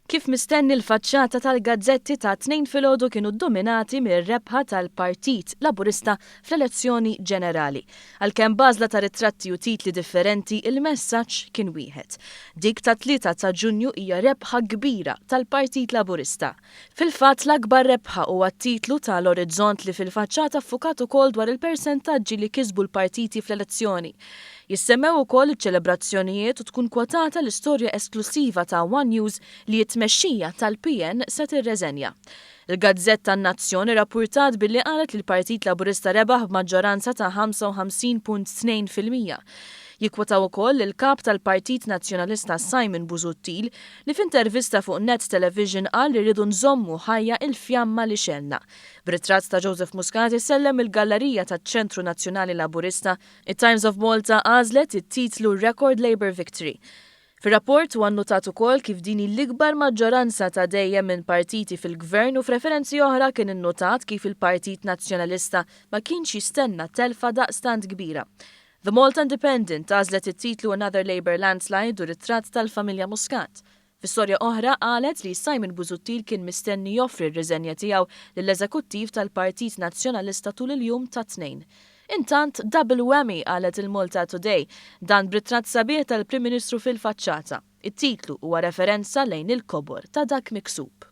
Kif mistenni l-faċċata tal-gazzetti tat-Tnejn filgħodu kienu Ddominati Mir-Rebħa tal-Partit Laburista fl-elezzjoni ġenerali. Għalkemm bażla ta' ritratti u titli differenti, il-messaġġ kien wieħed. Dik tat-tlieta ta' Ġunju hija rebħa kbira tal-Partit Laburista. Fil-fatt l-akbar rebħa huwa t-titlu tal-Orizzont li fil-faċċata ffukat ukoll dwar il-persentaġġi li kisbu l-partiti fl-elezzjoni. Jissemmew ukoll iċ-ċelebrazzjonijiet u tkun kwotata l-istorja esklusiva ta' One News li t-tmexxija tal-PN se tirreżenja. Il-Gazzetta tan-Nazzjoni rrappurtat billi qalet li l-Partit Laburista rebaħ b'maġġoranza ta' 55.2%. Jikwotaw ukoll il-kap tal-Partit Nazzjonalista Simon Busuttil li f'intervista fuq Net Television qal li rridu nżommu ħajja il-fjamma li xelna. B'ritratt ta' Joseph Muscat sellem il-Gallerija taċ-Ċentru Nazzjonali Laburista, it-Times of Malta għażlet it-titlu Record Labour Victory. Fir-rapport huwa annotat ukoll kif din l-ikbar maġġoranza ta' dejjem minn partiti fil-gvern u f'referenzi oħra kien innotat kif il-Partit Nazzjonalista ma kienx jistenna telfa daqstant kbira. The Malta Independent għażlet it-titlu Another Labour Landslide u ritratt tal-familja Muscat. F'istorja oħra qalet li Simon Busuttil kien mistenni joffri r-riżenja tiegħu lill-eżekuttiv tal-Partit Nazzjonalista tul il-jum tat-Tnejn. Intant double whammy qalet il-Malta Today dan b'ritratt sabiħ tal-Prim Ministru fil-faċċata. It-titlu huwa referenza lejn il-kobor ta' dak miksub.